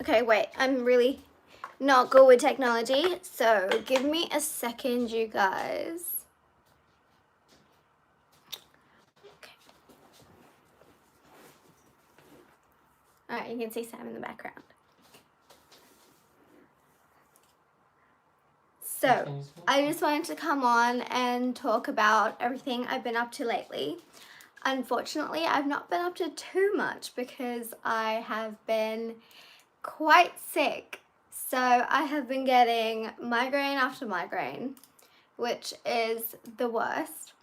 Okay, wait, I'm really not good with technology, so give me a second, you guys. Okay. Alright, you can see Sam in the background. So, I just wanted to come on and talk about everything I've been up to lately. Unfortunately, I've not been up to too much because I have been quite sick. So I have been getting migraine after migraine, which is the worst.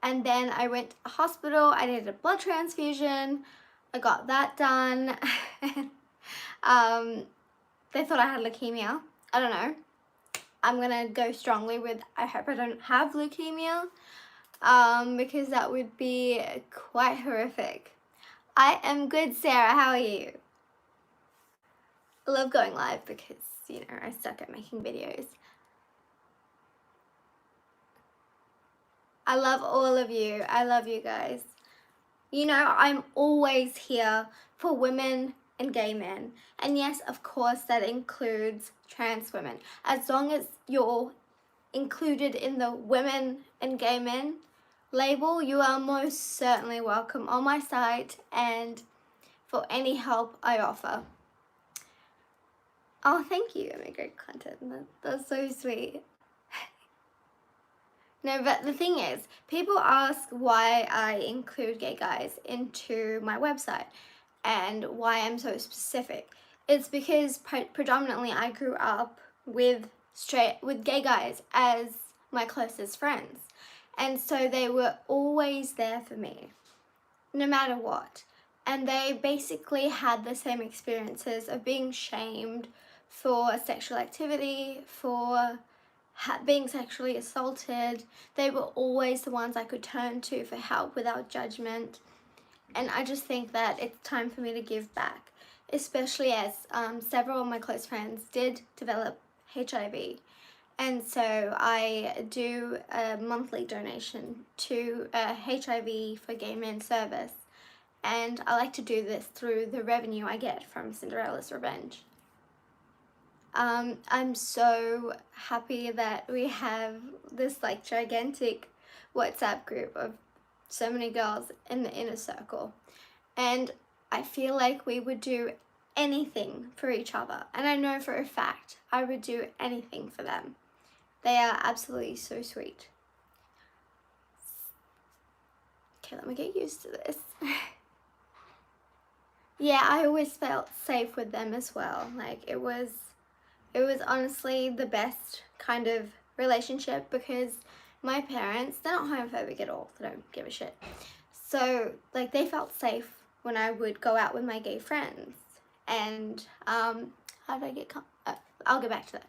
And then I went to the hospital, I needed a blood transfusion, I got that done. They thought I had leukemia. I don't know. I'm gonna go strongly with I hope I don't have leukemia, because that would be quite horrific. I am good, Sarah. How are you? I love going live because, you know, I suck at making videos. I love all of you. I love you guys. You know, I'm always here for women and gay men. And yes, of course, that includes trans women. As long as you're included in the women and gay men label, you are most certainly welcome on my site and for any help I offer. Oh, thank you. I make great content. That's so sweet. No, but the thing is, people ask why I include gay guys into my website and why I'm so specific. It's because predominantly I grew up with gay guys as my closest friends. And so they were always there for me, no matter what. And they basically had the same experiences of being shamed for sexual activity, for being sexually assaulted. They were always the ones I could turn to for help without judgment. And I just think that it's time for me to give back, especially as several of my close friends did develop HIV. And so I do a monthly donation to a HIV for Gay Men service. And I like to do this through the revenue I get from Cinderella's Revenge. I'm so happy that we have this like gigantic WhatsApp group of so many girls in the inner circle. And I feel like we would do anything for each other. And I know for a fact I would do anything for them. They are absolutely so sweet. Okay, let me get used to this. Yeah, I always felt safe with them as well. Like it was honestly the best kind of relationship because my parents, they're not homophobic at all. They don't give a shit. So like they felt safe when I would go out with my gay friends. And how did I get I'll go back to that.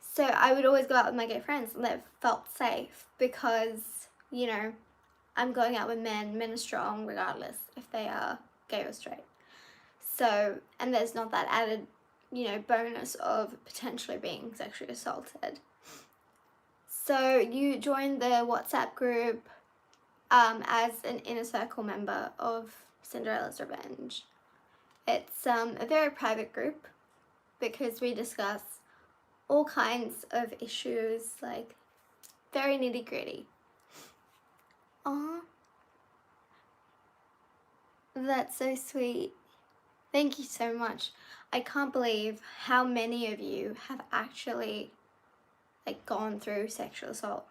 So I would always go out with my gay friends and they felt safe because, you know, I'm going out with men. Men are strong regardless if they are gay or straight. So, and there's not that added, you know, bonus of potentially being sexually assaulted. So you join the WhatsApp group as an inner circle member of Cinderella's Revenge. It's a very private group because we discuss all kinds of issues, like very nitty gritty. Aww. That's so sweet. Thank you so much. I can't believe how many of you have actually like gone through sexual assault.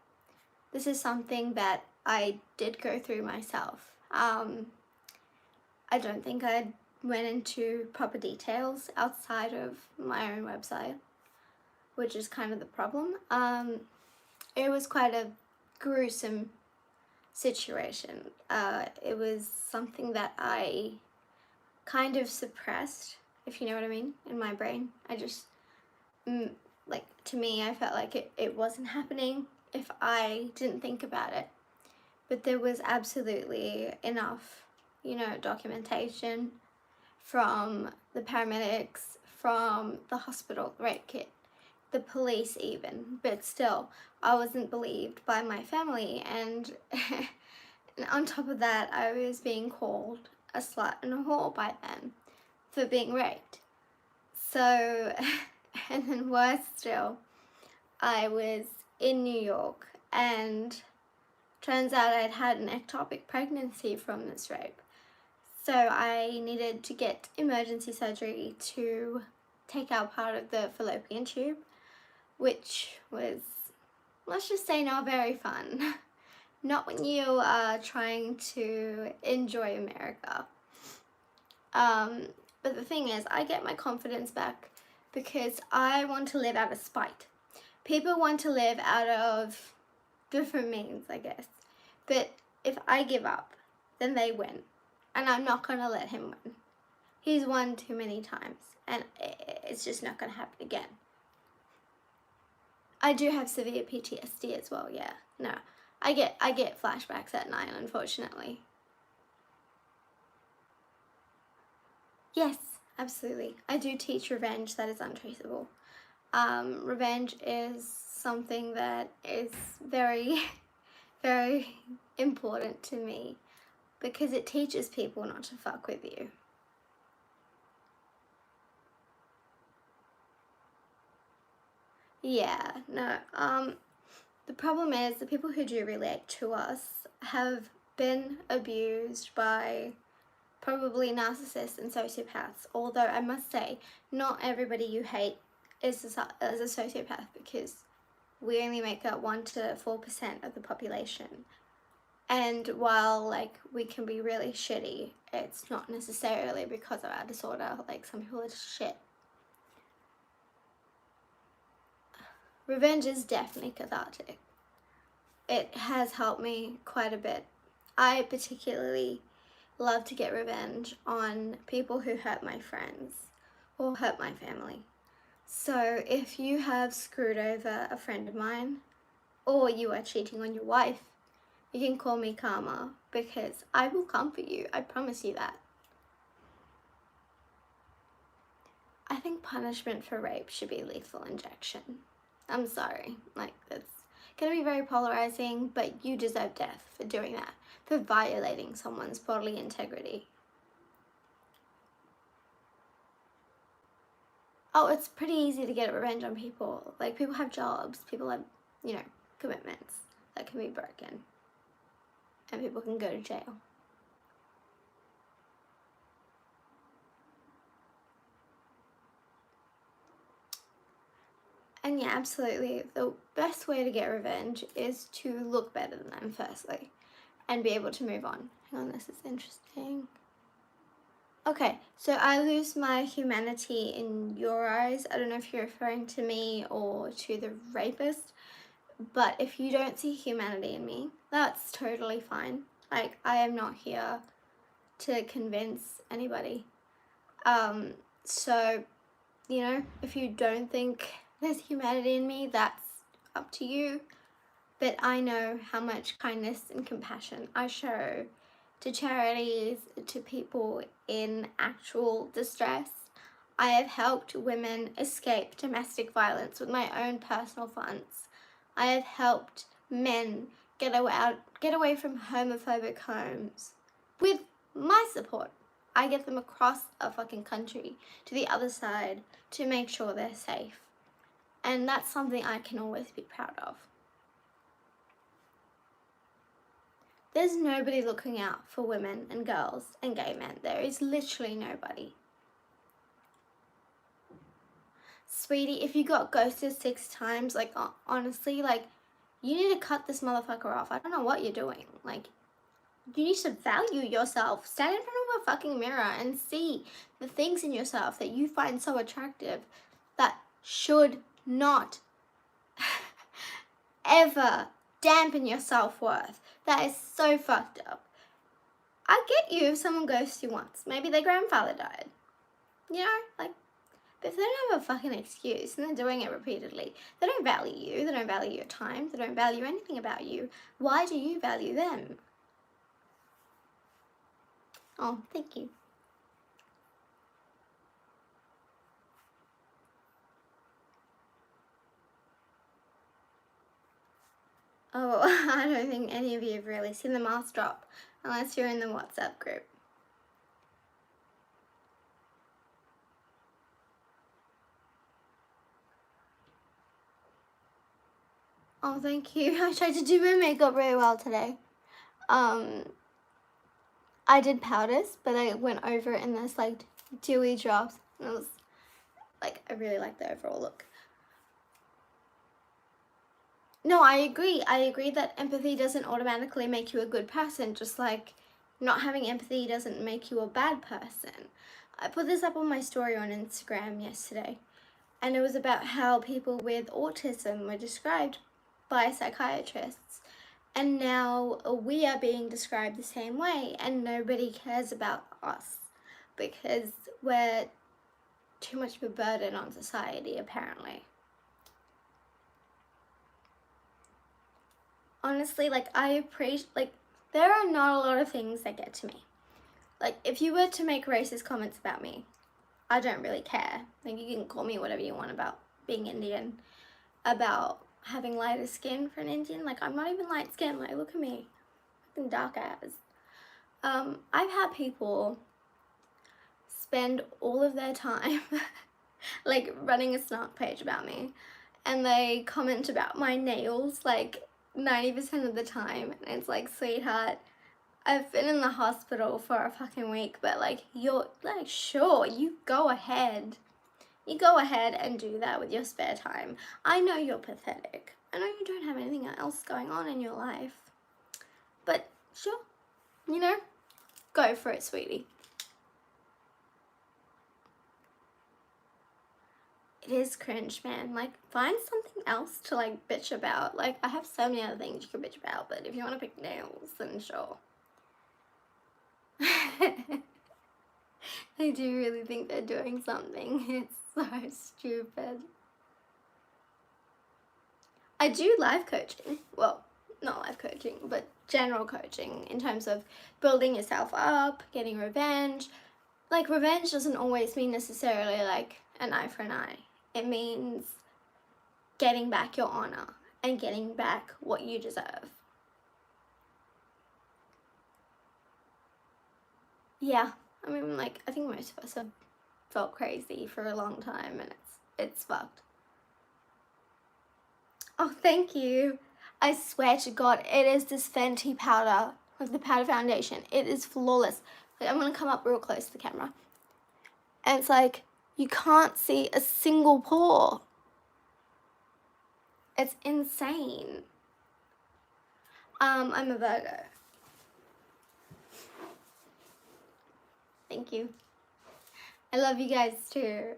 This is something that I did go through myself. I don't think I went into proper details outside of my own website, which is kind of the problem. It was quite a gruesome situation. It was something that I kind of suppressed, if you know what I mean, in my brain. I just, like, to me, I felt like it wasn't happening if I didn't think about it. But there was absolutely enough, you know, documentation from the paramedics, from the hospital rape kit, the police even, but still, I wasn't believed by my family, and on top of that, I was being called a slut and a whore by them for being raped. So, and then worse still, I was in New York and turns out I'd had an ectopic pregnancy from this rape. So I needed to get emergency surgery to take out part of the fallopian tube, which was, let's just say, not very fun. Not when you are trying to enjoy America. But the thing is, I get my confidence back because I want to live out of spite. People want to live out of different means, I guess. But if I give up, then they win. And I'm not going to let him win. He's won too many times. And it's just not going to happen again. I do have severe PTSD as well, yeah. No, I get flashbacks at night, unfortunately. Yes, absolutely. I do teach revenge that is untraceable. Revenge is something that is very, very important to me because it teaches people not to fuck with you. Yeah, no, the problem is the people who do relate to us have been abused by probably narcissists and sociopaths, although I must say, not everybody you hate is a sociopath because we only make up 1 to 4% of the population. And while like we can be really shitty, it's not necessarily because of our disorder. Like some people are just shit. Revenge is definitely cathartic. It has helped me quite a bit. I particularly love to get revenge on people who hurt my friends or hurt my family. So if you have screwed over a friend of mine or you are cheating on your wife, you can call me Karma because I will come for you. I promise you that. I think punishment for rape should be lethal injection. I'm sorry, like that's gonna be very polarizing, but you deserve death for doing that, for violating someone's bodily integrity. Oh, it's pretty easy to get revenge on people. Like people have jobs, people have, you know, commitments that can be broken, and people can go to jail. And yeah, absolutely. The best way to get revenge is to look better than them, firstly, and be able to move on. Hang on, this is interesting. Okay, so I lose my humanity in your eyes. I don't know if you're referring to me or to the rapist, but if you don't see humanity in me, that's totally fine. Like, I am not here to convince anybody. So, you know, if you don't think there's humanity in me, that's up to you. But I know how much kindness and compassion I show to charities, to people in actual distress. I have helped women escape domestic violence with my own personal funds. I have helped men get away from homophobic homes with my support. I get them across a fucking country to the other side to make sure they're safe. And that's something I can always be proud of. There's nobody looking out for women and girls and gay men. There is literally nobody. Sweetie, if you got ghosted 6 times, like, honestly, like, you need to cut this motherfucker off. I don't know what you're doing. Like, you need to value yourself. Stand in front of a fucking mirror and see the things in yourself that you find so attractive that should not ever dampen your self-worth. That is so fucked up. I get you if someone ghosts you once. Maybe their grandfather died. You know, like, but if they don't have a fucking excuse and they're doing it repeatedly, they don't value you, they don't value your time, they don't value anything about you. Why do you value them? Oh, thank you. Oh, I don't think any of you have really seen the mask drop unless you're in the WhatsApp group. Oh, thank you. I tried to do my makeup really well today. I did powders, but I went over in this like dewy drops. And it was like, I really like the overall look. No, I agree. I agree that empathy doesn't automatically make you a good person, just like not having empathy doesn't make you a bad person. I put this up on my story on Instagram yesterday, and it was about how people with autism were described by psychiatrists. And now we are being described the same way, and nobody cares about us because we're too much of a burden on society, apparently. Honestly, like, I appreciate, like, there are not a lot of things that get to me. Like, if you were to make racist comments about me, I don't really care. Like, you can call me whatever you want about being Indian, about having lighter skin for an Indian. Like, I'm not even light skinned. Like, look at me. Fucking dark ass. I've had people spend all of their time like running a snark page about me, and they comment about my nails like 90% of the time, and it's like, sweetheart, I've been in the hospital for a fucking week, but like, you're like, sure, you go ahead and do that with your spare time. I know you're pathetic. I know you don't have anything else going on in your life, but sure, you know, go for it, sweetie. It is cringe, man. Like, find something else to like bitch about. Like, I have so many other things you can bitch about, but if you want to pick nails, then sure. They do really think they're doing something. It's so stupid. I do life coaching. Well, not life coaching, but general coaching in terms of building yourself up, getting revenge. Like, revenge doesn't always mean necessarily like an eye for an eye. It means getting back your honor and getting back what you deserve. Yeah, I mean, like, I think most of us have felt crazy for a long time, and it's fucked. Oh, thank you. I swear to God, it is this Fenty powder, like the powder foundation. It is flawless. Like, I'm gonna come up real close to the camera, and it's like, you can't see a single pore. It's insane. I'm a Virgo. Thank you. I love you guys too.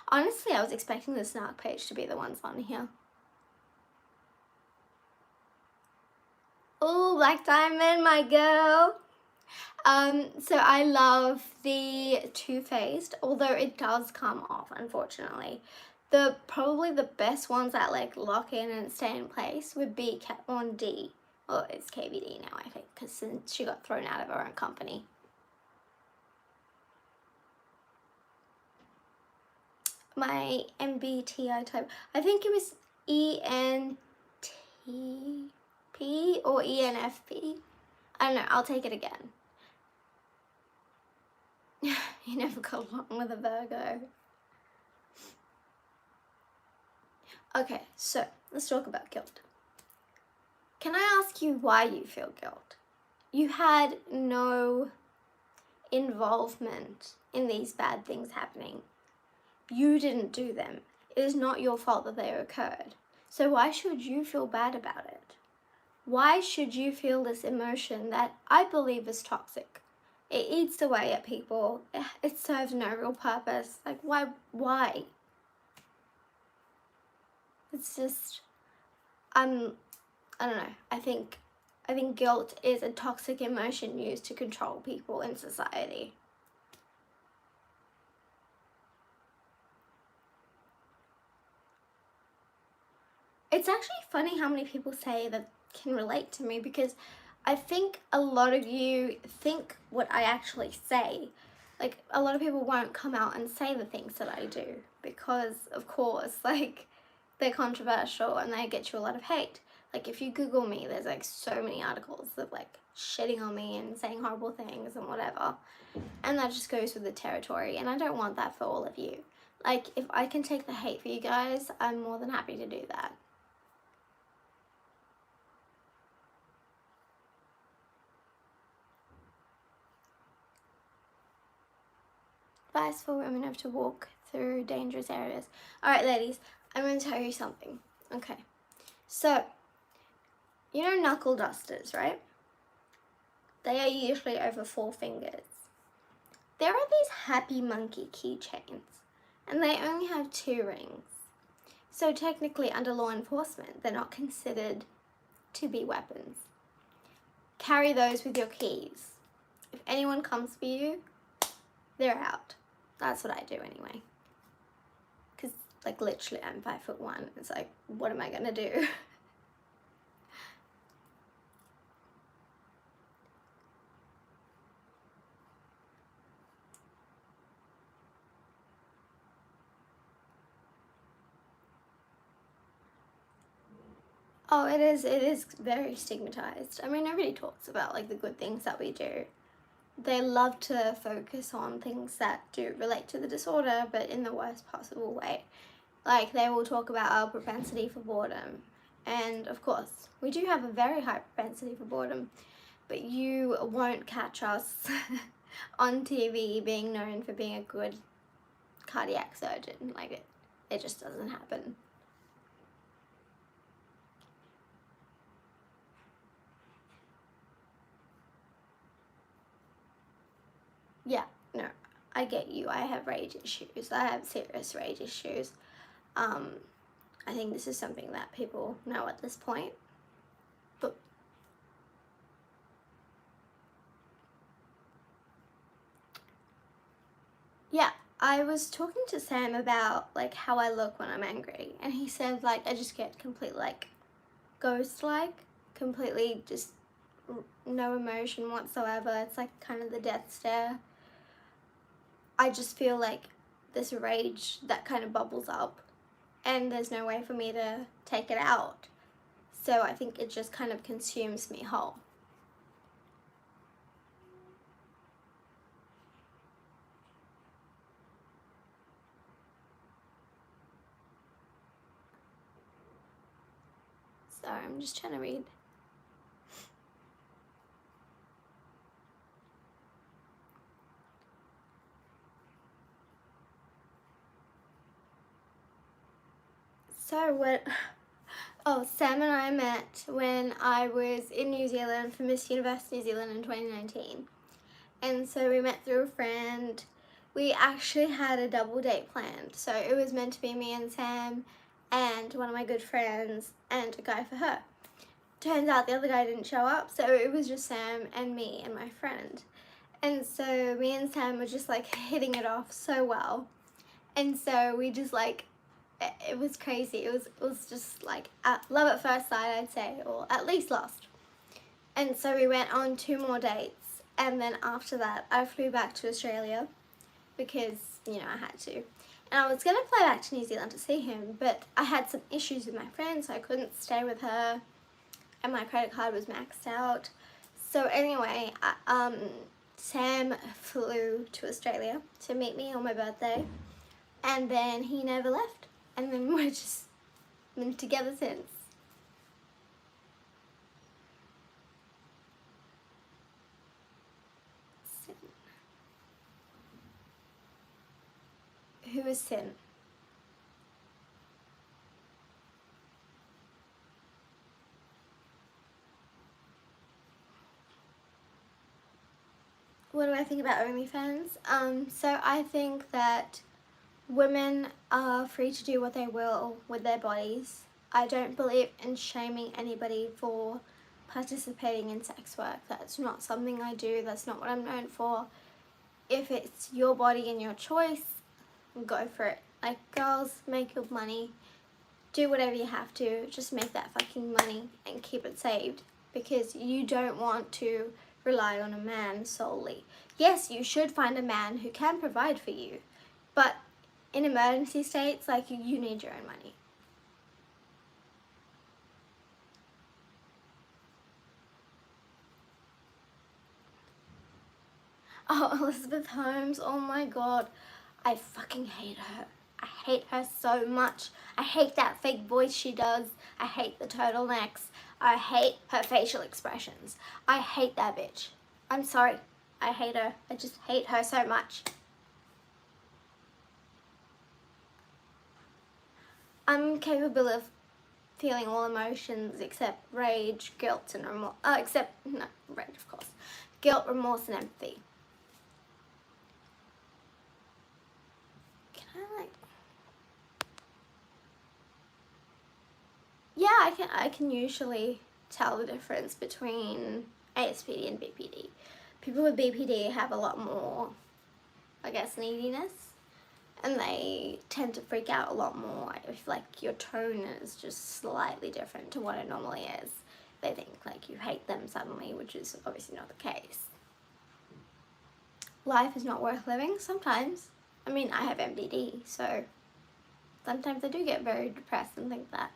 Honestly, I was expecting the snark page to be the ones on here. Oh, Black Diamond, my girl. So I love the Too Faced, although it does come off, unfortunately. Probably the best ones that like lock in and stay in place would be Kat Von D. Well, it's KVD now, I think, because since she got thrown out of her own company. My MBTI type, I think it was ENTP or ENFP. I don't know, I'll take it again. You never got along with a Virgo. Okay, so let's talk about guilt. Can I ask you why you feel guilt? You had no involvement in these bad things happening. You didn't do them. It is not your fault that they occurred. So why should you feel bad about it? Why should you feel this emotion that I believe is toxic? It eats away at people. It serves no real purpose. Like, why? It's just, I don't know. I think guilt is a toxic emotion used to control people in society. It's actually funny how many people say that can relate to me, because I think a lot of you think what I actually say. Like, a lot of people won't come out and say the things that I do because, of course, like, they're controversial and they get you a lot of hate. Like, if you Google me, there's like so many articles of like shitting on me and saying horrible things and whatever. And that just goes with the territory, and I don't want that for all of you. Like, if I can take the hate for you guys, I'm more than happy to do that. Advice for women have to walk through dangerous areas. Alright, ladies, I'm going to tell you something. Okay, so, you know knuckle dusters, right? They are usually over 4 fingers. There are these happy monkey keychains, and they only have 2 rings. So technically, under law enforcement, they're not considered to be weapons. Carry those with your keys. If anyone comes for you, they're out. That's what I do anyway. Because, like, literally, I'm 5'1". It's like, what am I gonna do? Oh, it is very stigmatized. I mean, nobody talks about, like, the good things that we do. They love to focus on things that do relate to the disorder, but in the worst possible way. Like, they will talk about our propensity for boredom. And, of course, we do have a very high propensity for boredom, but you won't catch us on TV being known for being a good cardiac surgeon. Like, it just doesn't happen. Yeah, no, I get you. I have rage issues. I have serious rage issues. I think this is something that people know at this point. But yeah, I was talking to Sam about, like, how I look when I'm angry, and he said, like, I just get completely, like, ghost-like, completely just no emotion whatsoever. It's like kind of the death stare. I just feel like this rage that kind of bubbles up, and there's no way for me to take it out. So I think it just kind of consumes me whole. Sorry, I'm just trying to read. So what? Oh, Sam and I met when I was in New Zealand for Miss Universe New Zealand in 2019. And so we met through a friend. We actually had a double date planned. So it was meant to be me and Sam and one of my good friends and a guy for her. Turns out the other guy didn't show up, so it was just Sam and me and my friend. And so me and Sam were just like hitting it off so well. And so we just like, it was crazy. It was just like love at first sight, I'd say, or at least lust. And so we went on 2 more dates, and then after that I flew back to Australia because, you know, I had to. And I was gonna fly back to New Zealand to see him, but I had some issues with my friend, so I couldn't stay with her, and my credit card was maxed out. So anyway, Sam flew to Australia to meet me on my birthday, and then he never left. And then we're just been together since. Sin. Who is Sin? What do I think about OnlyFans? So I think that women are free to do what they will with their bodies. I don't believe in shaming anybody for participating in sex work. That's not something I do. That's not what I'm known for. If it's your body and your choice, go for it. Like, girls, make your money. Do whatever you have to. Just make that fucking money and keep it saved, because you don't want to rely on a man solely. Yes, you should find a man who can provide for you, but in emergency states, like, you need your own money. Oh, Elizabeth Holmes, oh my god, I fucking hate her. I hate her so much. I hate that fake voice she does. I hate the turtlenecks. I hate her facial expressions. I hate that bitch. I'm sorry. I hate her. I just hate her so much. I'm capable of feeling all emotions except rage, guilt, and remorse. No, rage, of course. Guilt, remorse, and empathy. Can I like? Yeah, I can usually tell the difference between ASPD and BPD. People with BPD have a lot more, I guess, neediness, and they tend to freak out a lot more if like your tone is just slightly different to what it normally is. They think like you hate them suddenly, which is obviously not the case. Life is not worth living sometimes. I mean, I have MBD, so sometimes I do get very depressed and think that.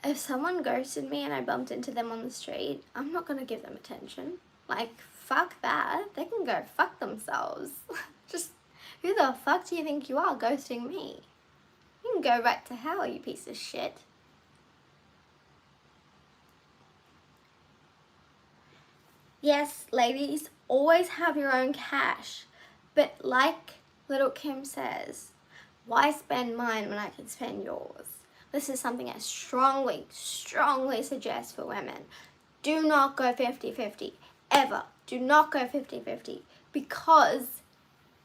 If someone ghosted me and I bumped into them on the street, I'm not gonna give them attention. Like, fuck that. They can go fuck themselves. Just, who the fuck do you think you are ghosting me? You can go right to hell, you piece of shit. Yes, ladies, always have your own cash. But like little Kim says, why spend mine when I can spend yours? This is something I strongly, strongly suggest for women. Do not go 50-50. Ever. Do not go 50-50. Because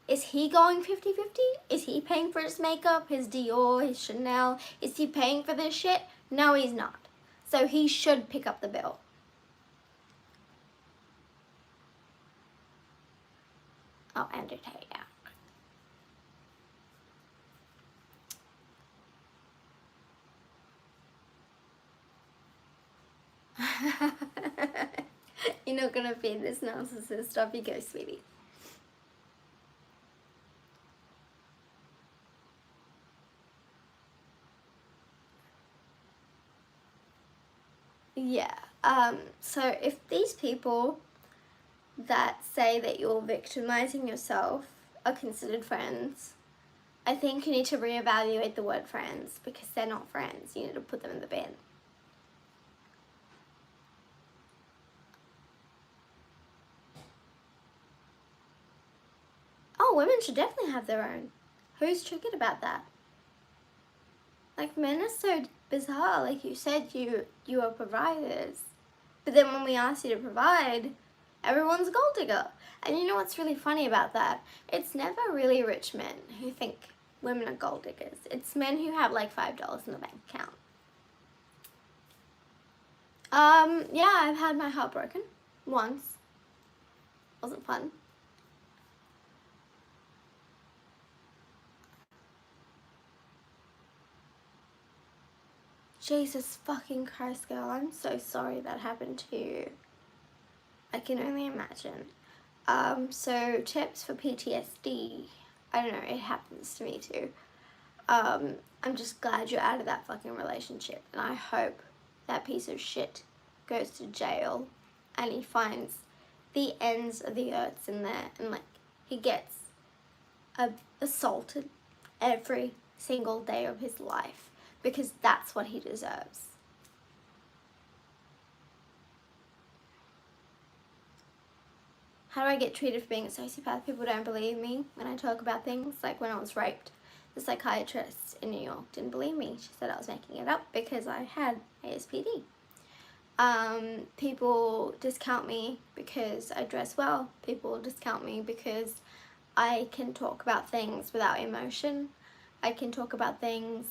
is he going 50-50? Is he paying for his makeup, his Dior, his Chanel? Is he paying for this shit? No, he's not. So he should pick up the bill. I'll end it here. You're not gonna feed this narcissist. Off you go, sweetie. Yeah. So if these people that say that you're victimizing yourself are considered friends, I think you need to reevaluate the word friends, because they're not friends. You need to put them in the bin. Oh, women should definitely have their own. Who's triggered about that? Like, men are so bizarre. Like you said, you are providers. But then when we ask you to provide, everyone's a gold digger. And you know what's really funny about that? It's never really rich men who think women are gold diggers. It's men who have like $5 in the bank account. Yeah, I've had my heart broken once. Wasn't fun. Jesus fucking Christ, girl, I'm so sorry that happened to you. I can only imagine. So tips for PTSD. I don't know, it happens to me too. I'm just glad you're out of that fucking relationship, and I hope that piece of shit goes to jail and he finds the ends of the earths in there, and like he gets assaulted every single day of his life, because that's what he deserves. How do I get treated for being a sociopath? People don't believe me when I talk about things. Like when I was raped, the psychiatrist in New York didn't believe me. She said I was making it up because I had ASPD. People discount me because I dress well. People discount me because I can talk about things without emotion. I can talk about things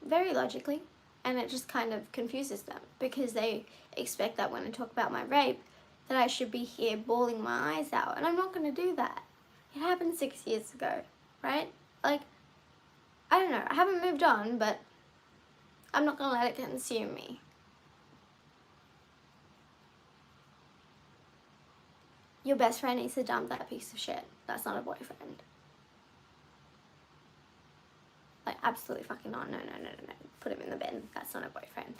very logically, and it just kind of confuses them because they expect that when I talk about my rape that I should be here bawling my eyes out, and I'm not going to do that. It happened 6 years ago, right? Like, I don't know, I haven't moved on, but I'm not going to let it consume me. Your best friend needs to dump that piece of shit. That's not a boyfriend. Like, absolutely fucking not. No. Put him in the bin. That's not a boyfriend.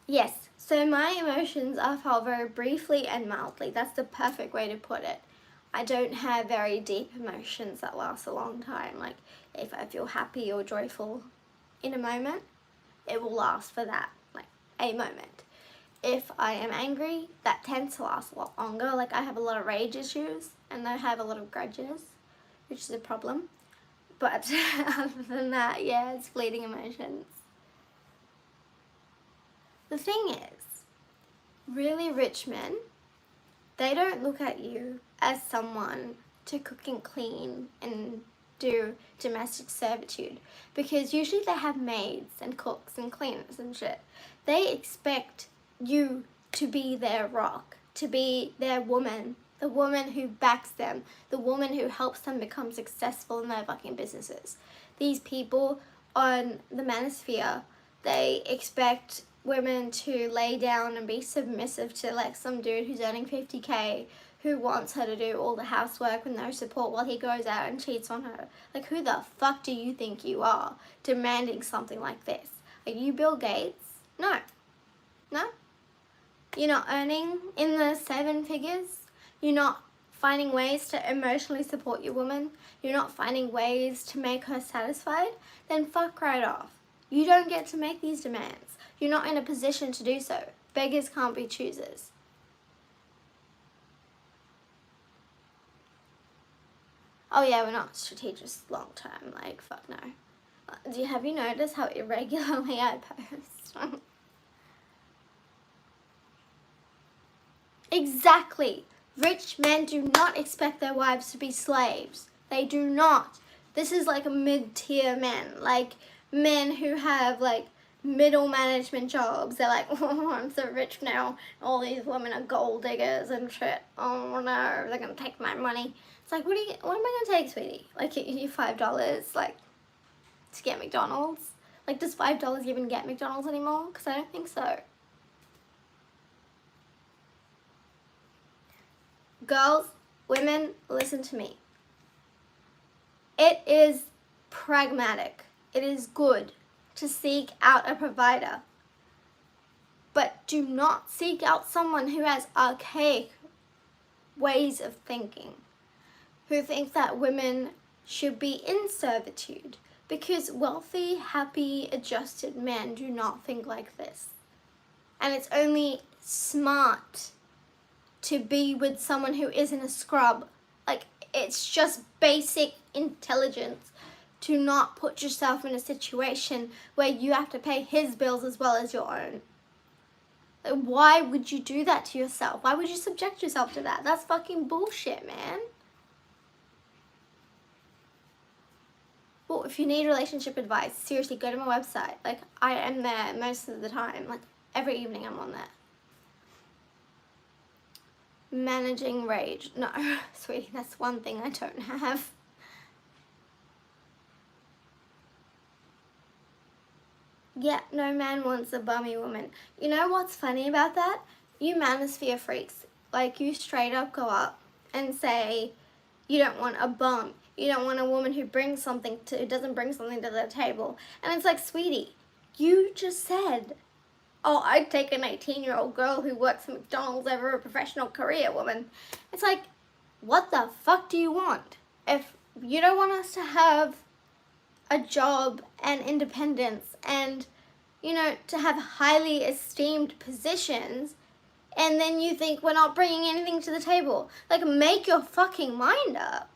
Yes, so my emotions are felt very briefly and mildly. That's the perfect way to put it. I don't have very deep emotions that last a long time. Like, if I feel happy or joyful in a moment, it will last for that, like, a moment. if I am angry, that tends to last a lot longer. Like, I have a lot of rage issues and I have a lot of grudges, which is a problem. But other than that, yeah, it's fleeting emotions. The thing is, really rich men, they don't look at you as someone to cook and clean and do domestic servitude, because usually they have maids and cooks and cleaners and shit. They expect you to be their rock, to be their woman, the woman who backs them, the woman who helps them become successful in their fucking businesses. These people on the manosphere, they expect women to lay down and be submissive to like some dude who's earning 50k, who wants her to do all the housework with no support while he goes out and cheats on her. Like, who the fuck do you think you are, demanding something like this? Are you Bill Gates? No. No? You're not earning in the 7 figures? You're not finding ways to emotionally support your woman? You're not finding ways to make her satisfied? Then fuck right off. You don't get to make these demands. You're not in a position to do so. Beggars can't be choosers. Oh yeah, we're not strategists long term, like, fuck no. Have you noticed how irregularly I post? Exactly. Rich men do not expect their wives to be slaves. They do not. This is like a mid-tier men, like men who have like middle management jobs. They're like, oh, I'm so rich now. All these women are gold diggers and shit. Oh no, they're gonna take my money. It's like, what am I gonna take, sweetie? Like, you $5, like, to get McDonald's? Like, does $5 even get McDonald's anymore? Because I don't think so. Girls, women, listen to me. It is pragmatic. It is good to seek out a provider. But do not seek out someone who has archaic ways of thinking, who think that women should be in servitude, because wealthy, happy, adjusted men do not think like this. And it's only smart to be with someone who isn't a scrub. Like, it's just basic intelligence to not put yourself in a situation where you have to pay his bills as well as your own. Like, why would you do that to yourself? Why would you subject yourself to that? That's fucking bullshit, man. Well, if you need relationship advice, seriously, go to my website. Like, I am there most of the time. Like, every evening I'm on there. Managing rage. No, sweetie, that's one thing I don't have. Yeah, no man wants a bummy woman. You know what's funny about that? You manosphere freaks, like, you straight up go up and say you don't want a bum. You don't want a woman who doesn't bring something to the table. And it's like, sweetie, you just said, oh, I'd take an 18-year-old girl who works at McDonald's over a professional career woman. It's like, what the fuck do you want? If you don't want us to have a job and independence and, you know, to have highly esteemed positions, and then you think we're not bringing anything to the table. Like, make your fucking mind up.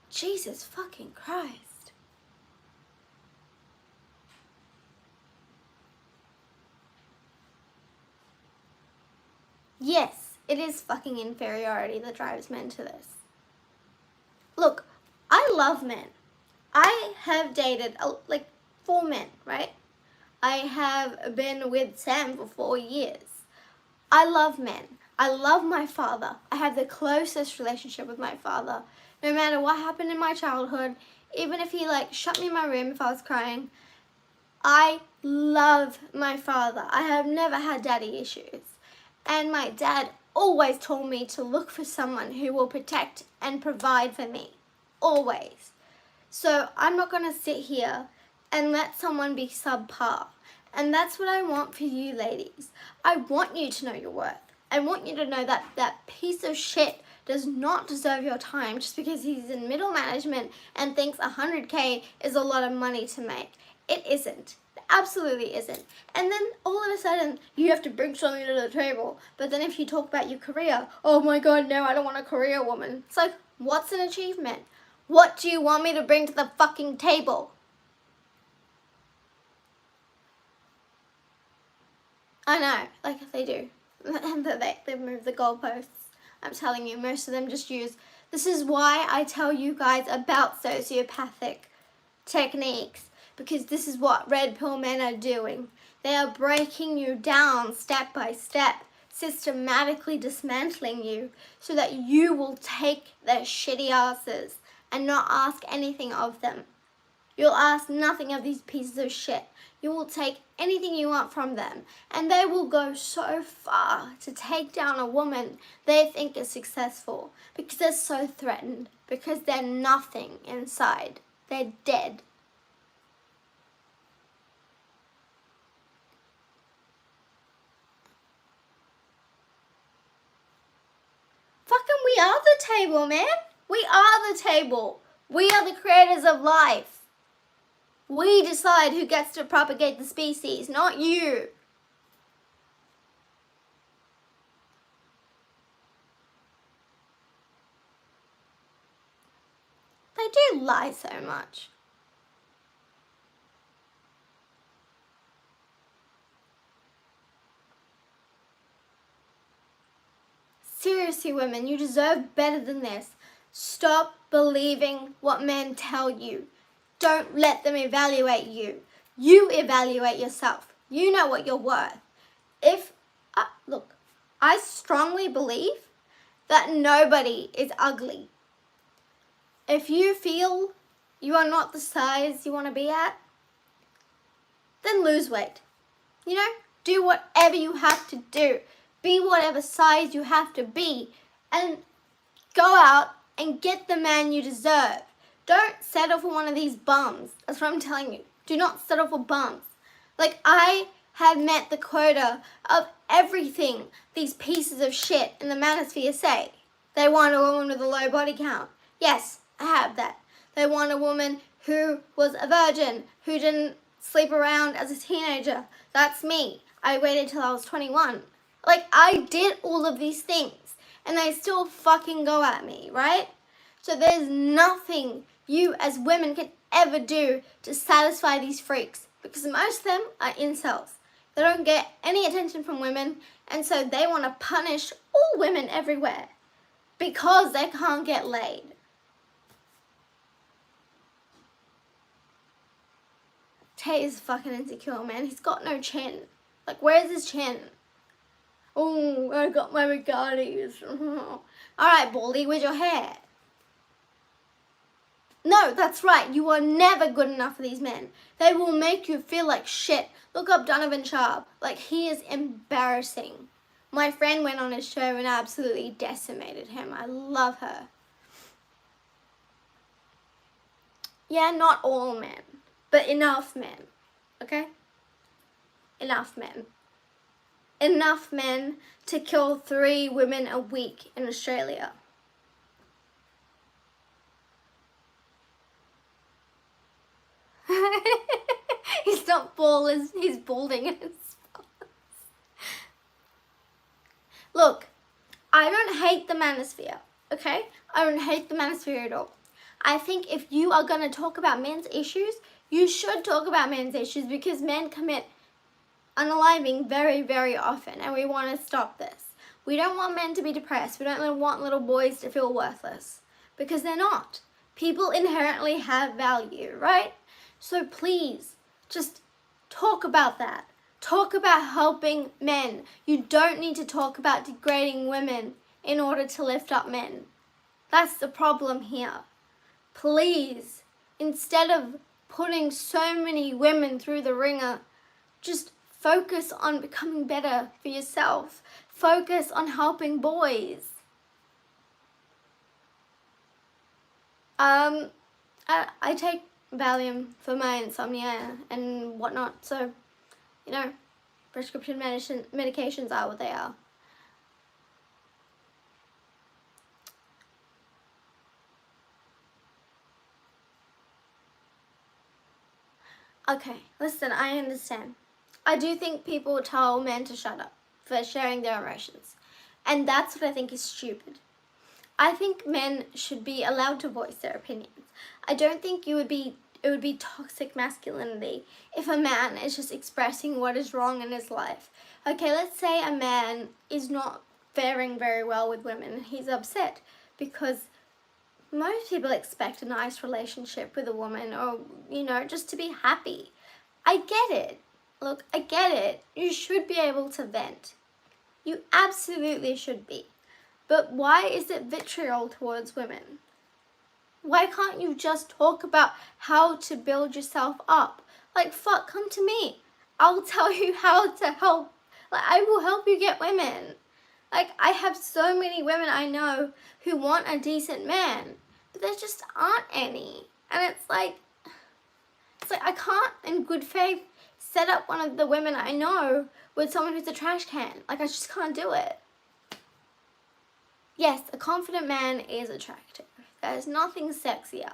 Jesus fucking Christ. Yes, it is fucking inferiority that drives men to this. Look, I love men. I have dated like 4 men, right? I have been with Sam for 4 years. I love men. I love my father. I have the closest relationship with my father. No matter what happened in my childhood, even if he like shut me in my room if I was crying, I love my father. I have never had daddy issues. And my dad always told me to look for someone who will protect and provide for me. Always. So I'm not going to sit here and let someone be subpar. And that's what I want for you ladies. I want you to know your worth. I want you to know that that piece of shit does not deserve your time just because he's in middle management and thinks 100K is a lot of money to make. It isn't. absolutely isn't. And then all of a sudden, you have to bring something to the table. But then if you talk about your career, oh my God, no, I don't want a career woman. It's like, what's an achievement? What do you want me to bring to the fucking table? I know, like they do. And they move the goalposts. I'm telling you, most of them just use. This is why I tell you guys about sociopathic techniques, because this is what red pill men are doing. They are breaking you down step by step, systematically dismantling you so that you will take their shitty asses and not ask anything of them. You'll ask nothing of these pieces of shit. You will take anything you want from them, and they will go so far to take down a woman they think is successful because they're so threatened, because they're nothing inside. They're dead. Fucking we are the table, man. We are the table. We are the creators of life. We decide who gets to propagate the species, not you. They do lie so much. Seriously, women, you deserve better than this. Stop believing what men tell you. Don't let them evaluate you. You evaluate yourself. You know what you're worth. Look, I strongly believe that nobody is ugly. If you feel you are not the size you want to be at, then lose weight. You know, do whatever you have to do. Be whatever size you have to be. And go out and get the man you deserve. Don't settle for one of these bums. That's what I'm telling you. Do not settle for bums. Like, I have met the quota of everything these pieces of shit in the manosphere say. They want a woman with a low body count. Yes, I have that. They want a woman who was a virgin, who didn't sleep around as a teenager. That's me. I waited till I was 21. Like, I did all of these things, and they still fucking go at me, right? So there's nothing you as women can ever do to satisfy these freaks, because most of them are incels. They don't get any attention from women, and so they want to punish all women everywhere because they can't get laid. Tay is fucking insecure, man. He's got no chin. Like, where's his chin? Oh, I got my regalis. Alright, Baldy, where's your hair? No, that's right. You are never good enough for these men. They will make you feel like shit. Look up Donovan Sharp. Like, he is embarrassing. My friend went on his show and absolutely decimated him. I love her. Yeah, not all men, but enough men. Okay? Enough men. Enough men to kill 3 women a week in Australia. He's not bald, he's balding. Look, I don't hate the manosphere, okay? I don't hate the manosphere at all. I think if you are going to talk about men's issues, you should talk about men's issues, because men commit unaliving very, very often, and we want to stop this. We don't want men to be depressed. We don't want little boys to feel worthless, because they're not. People inherently have value, right? So please, just talk about that. Talk about helping men. You don't need to talk about degrading women in order to lift up men. That's the problem here. Please, instead of putting so many women through the ringer, just focus on becoming better for yourself. Focus on helping boys. I take Valium for my insomnia and whatnot, so, you know, prescription medications are what they are. Okay, listen, I understand. I do think people tell men to shut up for sharing their emotions. And that's what I think is stupid. I think men should be allowed to voice their opinions. I don't think it would be toxic masculinity if a man is just expressing what is wrong in his life. Okay, let's say a man is not faring very well with women. He's upset because most people expect a nice relationship with a woman, or, just to be happy. I get it. Look, I get it. You should be able to vent. You absolutely should be. But why is it vitriol towards women? Why can't you just talk about how to build yourself up? Like, fuck, come to me. I'll tell you how to help. Like, I will help you get women. Like, I have so many women I know who want a decent man, but there just aren't any. And it's like I can't, in good faith, set up one of the women I know with someone who's a trash can. Like, I just can't do it. Yes, a confident man is attractive. There's nothing sexier.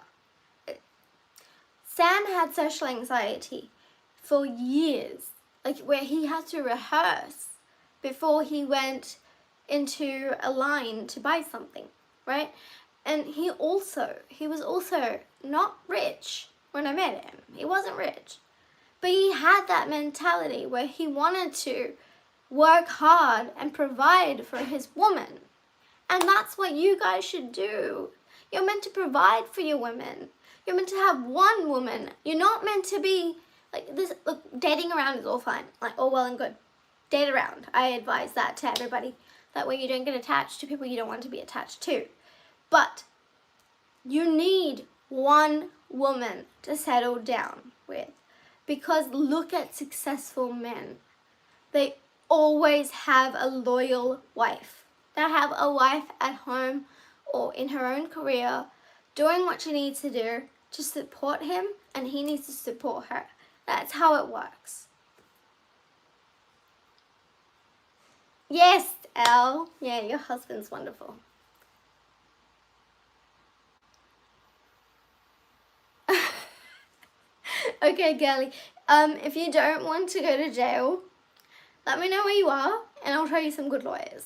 Sam had social anxiety for years, like where he had to rehearse before he went into a line to buy something, right? And he was also not rich when I met him. He wasn't rich. But he had that mentality where he wanted to work hard and provide for his woman. And that's what you guys should do. You're meant to provide for your women. You're meant to have one woman. You're not meant to be like this. Look, dating around is all fine. Like, all well and good. Date around. I advise that to everybody. That way you don't get attached to people you don't want to be attached to. But you need one woman to settle down with. Because look at successful men. They always have a loyal wife. They have a wife at home or in her own career doing what she needs to do to support him, and he needs to support her. That's how it works. Yes, Elle. Yeah, your husband's wonderful. Okay, girlie. If you don't want to go to jail, let me know where you are, and I'll show you some good lawyers.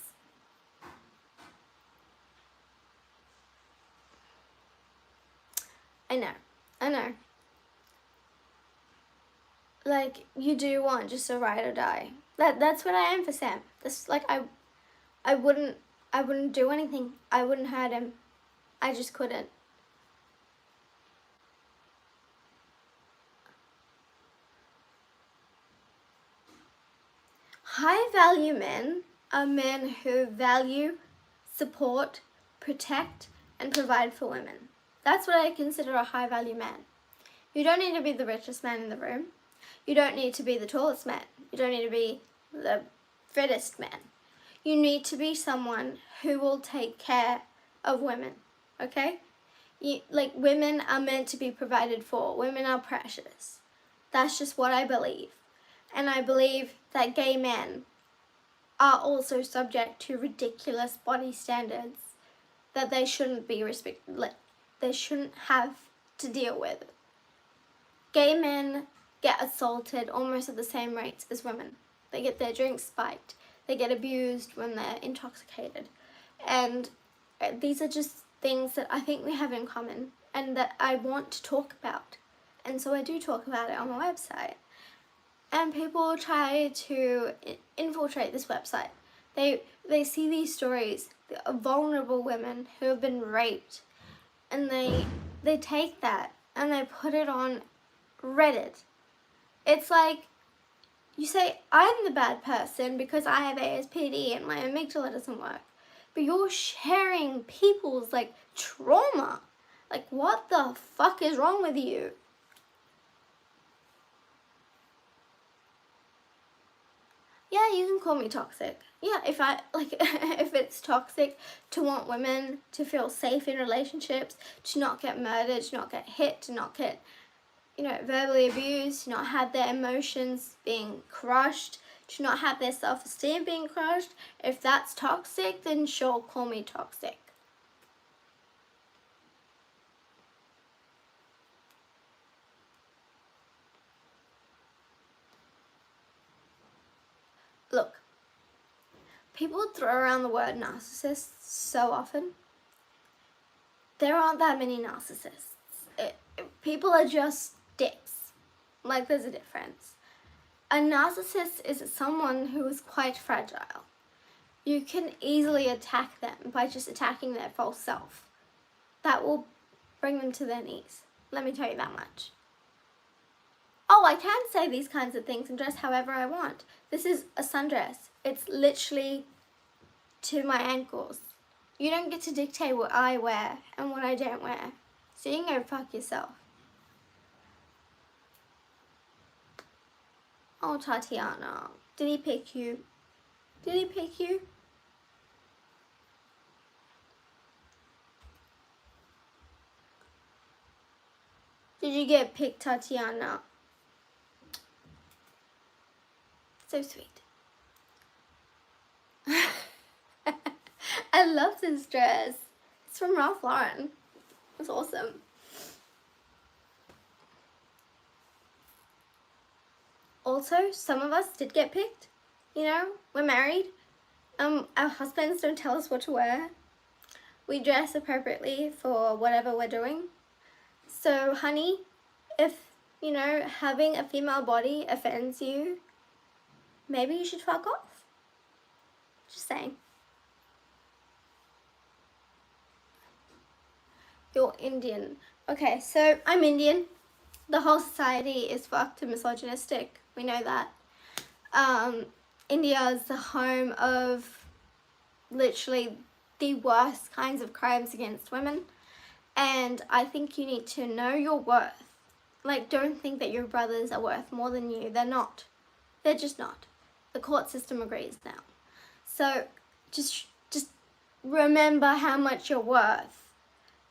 I know. Like, you do want just a ride or die. That's what I am for Sam. That's like I wouldn't do anything. I wouldn't hurt him. I just couldn't. High value men are men who value, support, protect, and provide for women. That's what I consider a high value man. You don't need to be the richest man in the room. You don't need to be the tallest man. You don't need to be the fittest man. You need to be someone who will take care of women, okay? Women are meant to be provided for. Women are precious. That's just what I believe. And I believe that gay men are also subject to ridiculous body standards that they shouldn't be they shouldn't have to deal with. Gay men get assaulted almost at the same rates as women. They get their drinks spiked. They get abused when they're intoxicated. And these are just things that I think we have in common and that I want to talk about. And so I do talk about it on my website. And people try to infiltrate this website. They see these stories of vulnerable women who have been raped, and they take that and they put it on Reddit. It's like, you say, I'm the bad person because I have ASPD and my amygdala doesn't work. But you're sharing people's, trauma. Like, what the fuck is wrong with you? Yeah, you can call me toxic. Yeah, if it's toxic to want women to feel safe in relationships, to not get murdered, to not get hit, to not get, verbally abused, to not have their emotions being crushed, to not have their self-esteem being crushed, if that's toxic, then sure, call me toxic. People throw around the word narcissist so often. There aren't that many narcissists. People are just dicks. Like, there's a difference. A narcissist is someone who is quite fragile. You can easily attack them by just attacking their false self. That will bring them to their knees. Let me tell you that much. Oh, I can say these kinds of things and dress however I want. This is a sundress. It's literally to my ankles. You don't get to dictate what I wear and what I don't wear. So you can go fuck yourself. Oh, Tatiana, did he pick you? Did he pick you? Did you get picked, Tatiana? So sweet. I love this dress. It's from Ralph Lauren. It's awesome. Also, some of us did get picked. You know, we're married. Our husbands don't tell us what to wear. We dress appropriately for whatever we're doing. So, honey, if, you know, having a female body offends you, maybe you should fuck off. Just saying. You're Indian. Okay, so I'm Indian. The whole society is fucked and misogynistic. We know that. India is the home of literally the worst kinds of crimes against women. And I think you need to know your worth. Like, don't think that your brothers are worth more than you. They're not. They're just not. The court system agrees now. So just remember how much you're worth.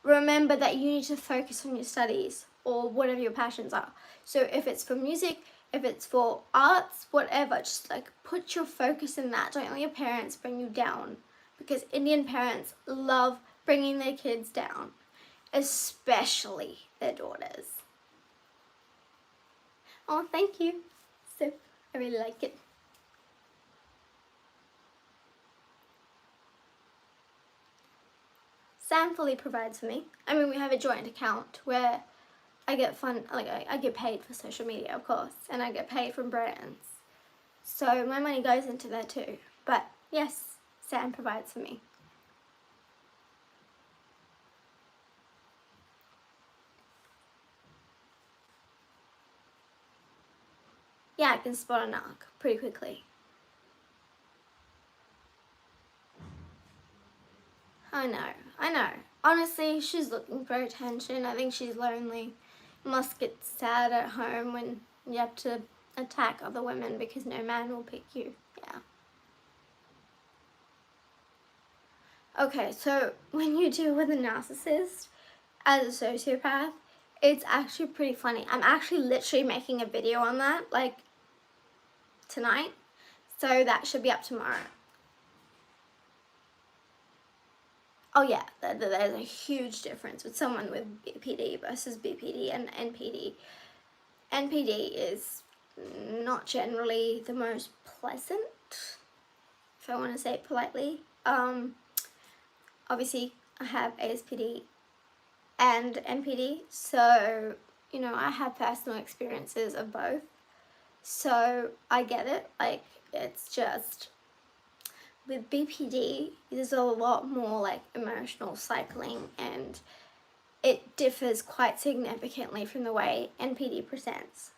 Remember that you need to focus on your studies or whatever your passions are. So if it's for music, if it's for arts, whatever, just like put your focus in that. Don't let your parents bring you down, because Indian parents love bringing their kids down, especially their daughters. Oh, thank you. So I really like it. Sam fully provides for me. I mean, we have a joint account where I get I get paid for social media, of course, and I get paid from brands. So my money goes into there too. But yes, Sam provides for me. Yeah, I can spot a narc pretty quickly. I know. Honestly, she's looking for attention. I think she's lonely. Must get sad at home when you have to attack other women because no man will pick you. Yeah. Okay, so when you deal with a narcissist as a sociopath, it's actually pretty funny. I'm actually literally making a video on that, like, tonight. So that should be up tomorrow. Oh yeah, there's a huge difference with someone with BPD versus BPD and NPD. NPD is not generally the most pleasant, if I want to say it politely. Obviously, I have ASPD and NPD, so, you know, I have personal experiences of both. So I get it, like, it's just, with BPD, there's a lot more like emotional cycling, and it differs quite significantly from the way NPD presents.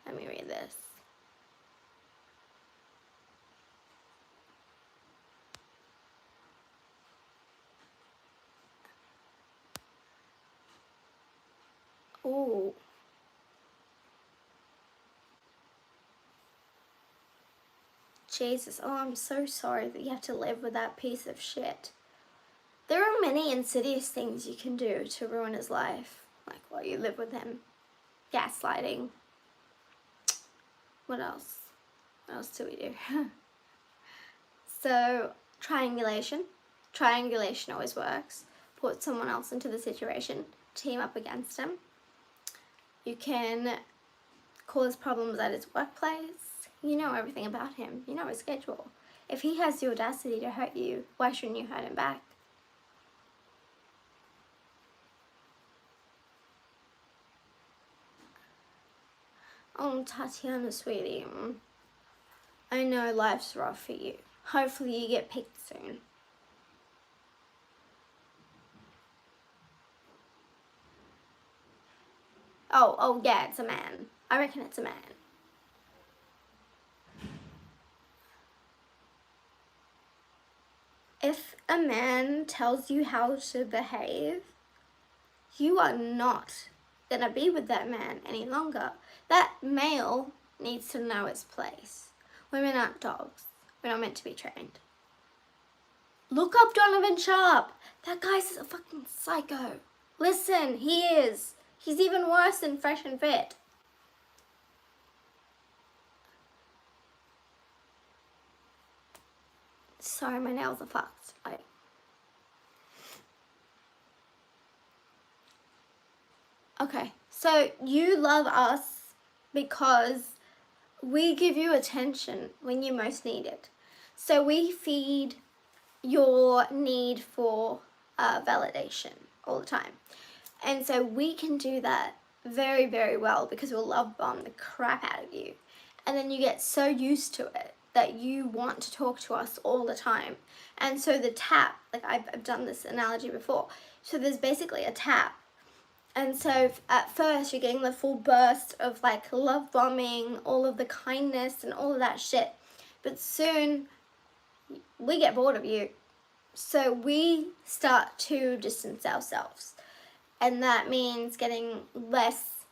Let me read this. Ooh. Jesus, oh, I'm so sorry that you have to live with that piece of shit. There are many insidious things you can do to ruin his life, like while you live with him. Gaslighting. What else? What else do we do? So, triangulation. Triangulation always works. Put someone else into the situation. Team up against him. You can cause problems at his workplace. You know everything about him. You know his schedule. If he has the audacity to hurt you, why shouldn't you hurt him back? Oh, Tatiana, sweetie. I know life's rough for you. Hopefully you get picked soon. Oh, yeah, it's a man. I reckon it's a man. If a man tells you how to behave, you are not gonna be with that man any longer. That male needs to know its place. Women aren't dogs. We're not meant to be trained. Look up Donovan Sharp. That guy's a fucking psycho. Listen, he is. He's even worse than Fresh and Fit. Sorry, my nails are fucked. Okay, so you love us because we give you attention when you most need it. So we feed your need for validation all the time. And so we can do that very, very well because we'll love bomb the crap out of you. And then you get so used to it that you want to talk to us all the time. And so the tap, like I've done this analogy before. So there's basically a tap. And so at first you're getting the full burst of like love bombing, all of the kindness and all of that shit. But soon we get bored of you. So we start to distance ourselves. And that means getting less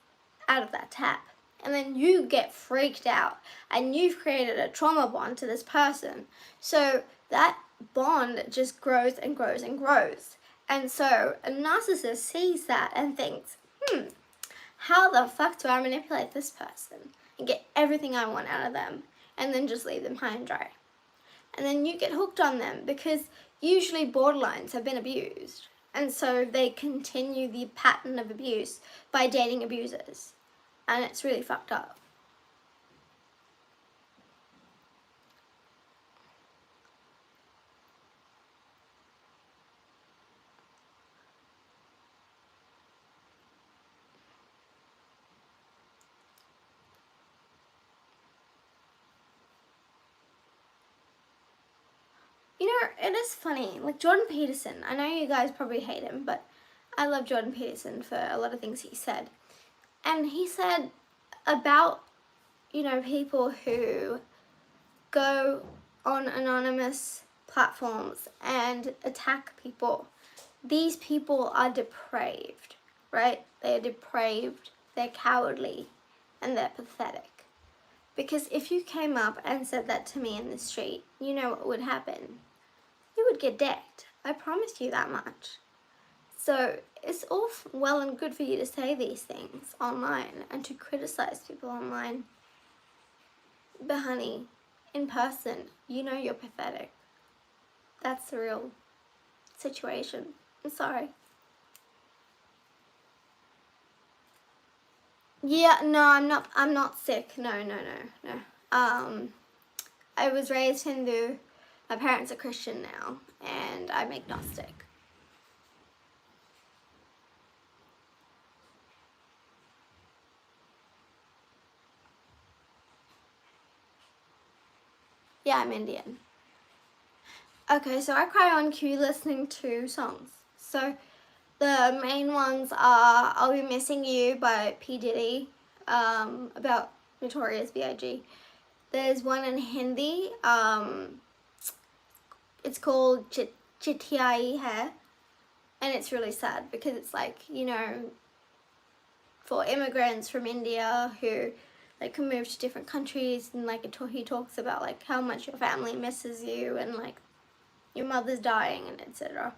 out of that tap. And then you get freaked out and you've created a trauma bond to this person. So that bond just grows and grows and grows. And so a narcissist sees that and thinks, how the fuck do I manipulate this person and get everything I want out of them and then just leave them high and dry? And then you get hooked on them because usually borderlines have been abused. And so they continue the pattern of abuse by dating abusers. And it's really fucked up. You know, it is funny. Like Jordan Peterson, I know you guys probably hate him, but I love Jordan Peterson for a lot of things he said. And he said about, you know, people who go on anonymous platforms and attack people. These people are depraved, right? They're depraved, they're cowardly, and they're pathetic. Because if you came up and said that to me in the street, you know what would happen? You would get decked. I promise you that much. So it's all well and good for you to say these things online and to criticize people online. But honey, in person, you know you're pathetic. That's the real situation. I'm sorry. Yeah, no, I'm not sick. No. I was raised Hindu. My parents are Christian now, and I'm agnostic. Yeah, I'm Indian. Okay, so I cry on cue listening to songs. So the main ones are I'll Be Missing You by P. Diddy, about Notorious B.I.G. There's one in Hindi, it's called Chitiai Hai, and it's really sad because it's like, you know, for immigrants from India who like can move to different countries, and like he talks about like how much your family misses you and like your mother's dying and etc.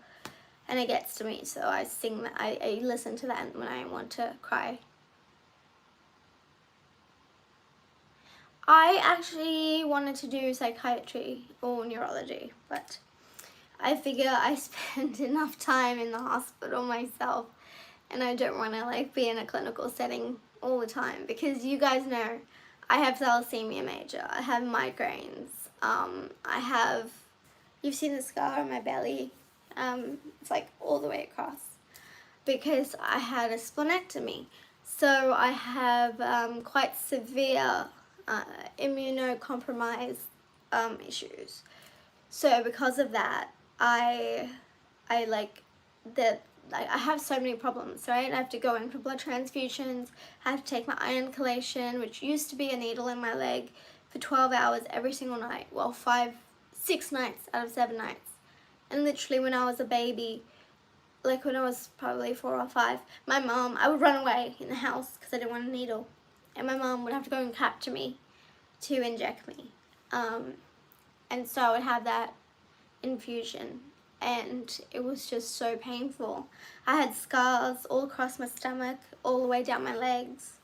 And it gets to me, so I sing that. I listen to that when I want to cry. I actually wanted to do psychiatry or neurology, but I figure I spend enough time in the hospital myself, and I don't want to like be in a clinical setting all the time, because you guys know I have thalassemia major, I have migraines, I have, you've seen the scar on my belly, it's like all the way across, because I had a splenectomy. So I have quite severe immunocompromised issues. So because of that, I have so many problems, right? I have to go in for blood transfusions, I have to take my iron chelation, which used to be a needle in my leg, for 12 hours every single night. Well, 6 nights out of 7 nights. And literally when I was a baby, like when I was probably 4 or 5, my mom, I would run away in the house because I didn't want a needle. And my mom would have to go and capture me to inject me. And so I would have that infusion, and it was just so painful. I had scars all across my stomach, all the way down my legs.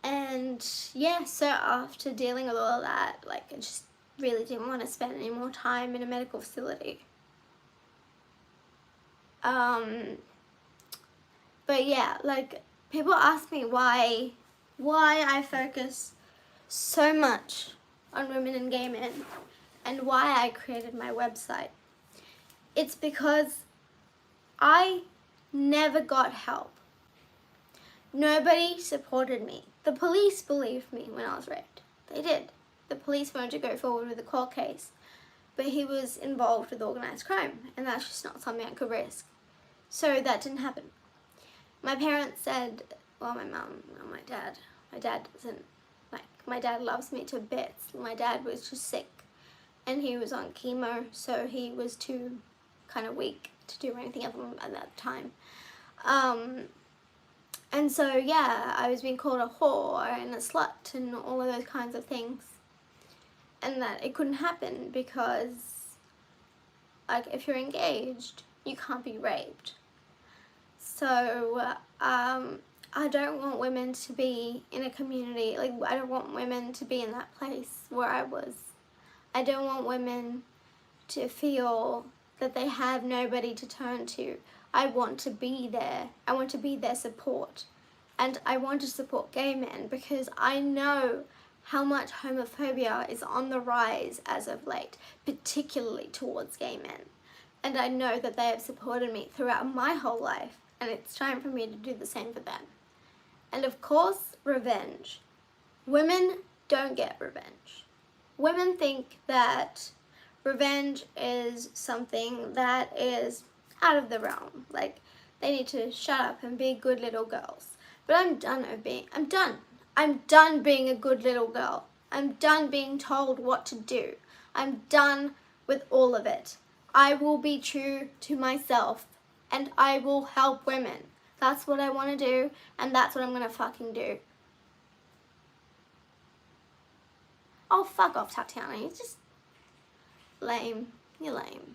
And yeah, so after dealing with all of that, like I just really didn't want to spend any more time in a medical facility. But yeah, like people ask me why I focus so much on women and gay men and why I created my website. It's because I never got help. Nobody supported me. The police believed me when I was raped. They did. The police wanted to go forward with the court case, but he was involved with organised crime, and that's just not something I could risk. So that didn't happen. My parents said, well, my mum and my dad doesn't, like, my dad loves me to bits. My dad was just sick, and he was on chemo, so he was too kind of weak to do anything at that time. And so, yeah, I was being called a whore and a slut and all of those kinds of things. And that it couldn't happen because, like, if you're engaged, you can't be raped. So, I don't want women to be in a community, like, I don't want women to be in that place where I was. I don't want women to feel that they have nobody to turn to. I want to be there. I want to be their support. And I want to support gay men because I know how much homophobia is on the rise as of late, particularly towards gay men. And I know that they have supported me throughout my whole life, and it's time for me to do the same for them. And of course, revenge. Women don't get revenge. Women think that revenge is something that is out of the realm. Like, they need to shut up and be good little girls. But I'm done being a good little girl. I'm done being told what to do. I'm done with all of it. I will be true to myself, and I will help women. That's what I want to do, and that's what I'm going to fucking do. Oh, fuck off, Tatiana. You're just lame. You're lame.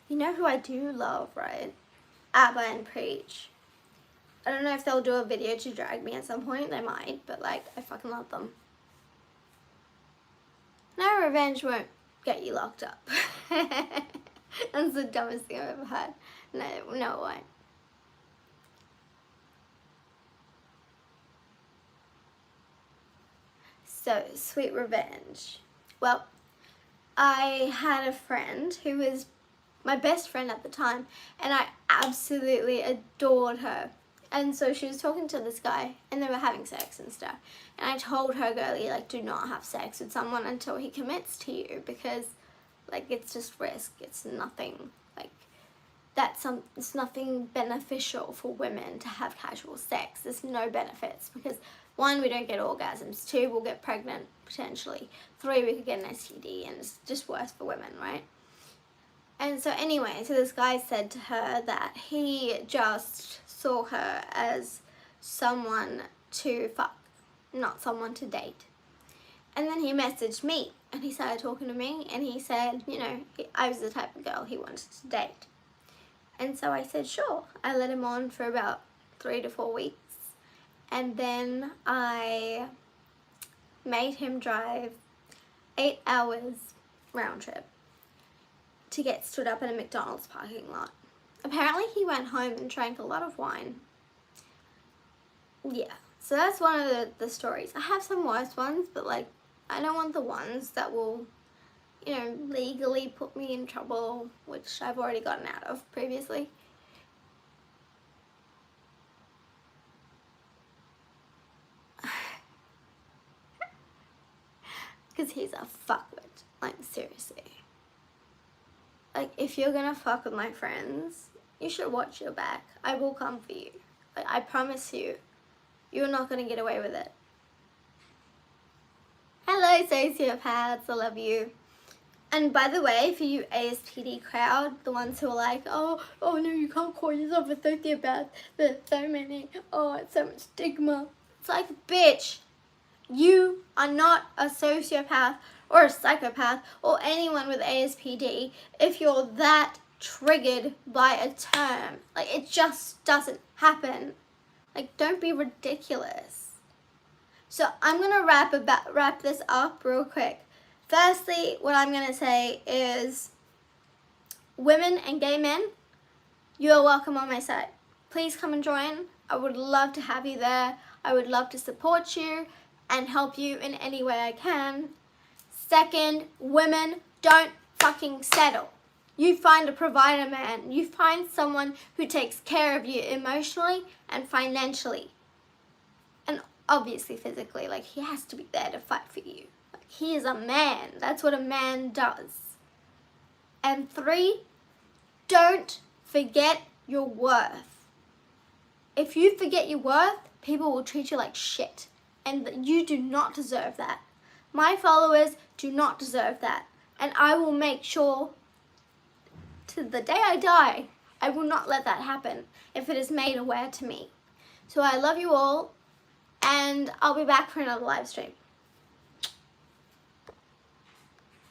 You know who I do love, right? ABBA and Preach. I don't know if they'll do a video to drag me at some point. They might, but like, I fucking love them. No, revenge won't get you locked up. That's the dumbest thing I've ever heard. No, it won't. So, sweet revenge. Well, I had a friend who was my best friend at the time, and I absolutely adored her. And so she was talking to this guy, and they were having sex and stuff. And I told her, girlie, like, do not have sex with someone until he commits to you, because, like, it's just risk. It's nothing, like, it's nothing beneficial for women to have casual sex. There's no benefits, because 1, we don't get orgasms. 2, we'll get pregnant, potentially. 3, we could get an STD, and it's just worse for women, right? And so anyway, so this guy said to her that he just saw her as someone to fuck, not someone to date. And then he messaged me, and he started talking to me, and he said, you know, I was the type of girl he wanted to date. And so I said, sure. I let him on for about 3 to 4 weeks. and then I made him drive 8 hours round trip to get stood up in a McDonald's parking lot. Apparently he went home and drank a lot of wine. Yeah, so that's one of the stories. I have some worse ones, but like, I don't want the ones that will, you know, legally put me in trouble, which I've already gotten out of previously. Because he's a fuckwit, like seriously. Like, if you're gonna fuck with my friends, you should watch your back. I will come for you. Like, I promise you, you're not gonna get away with it. Hello, sociopaths, I love you. And by the way, for you ASPD crowd, the ones who are like, oh no, you can't call yourself a sociopath. There's so many, it's so much stigma. It's like, bitch, you are not a sociopath or a psychopath or anyone with ASPD if you're that triggered by a term. Like, it just doesn't happen. Like, don't be ridiculous. So I'm gonna wrap this up real quick. Firstly, what I'm gonna say is, women and gay men, you are welcome on my side. Please come and join. I would love to have you there. I would love to support you and help you in any way I can. Second, women, don't fucking settle. You find a provider man. You find someone who takes care of you emotionally and financially. And obviously physically. Like, he has to be there to fight for you. Like, he is a man. That's what a man does. And 3, don't forget your worth. If you forget your worth, people will treat you like shit. And you do not deserve that. My followers do not deserve that. And I will make sure, to the day I die, I will not let that happen if it is made aware to me. So I love you all, and I'll be back for another live stream.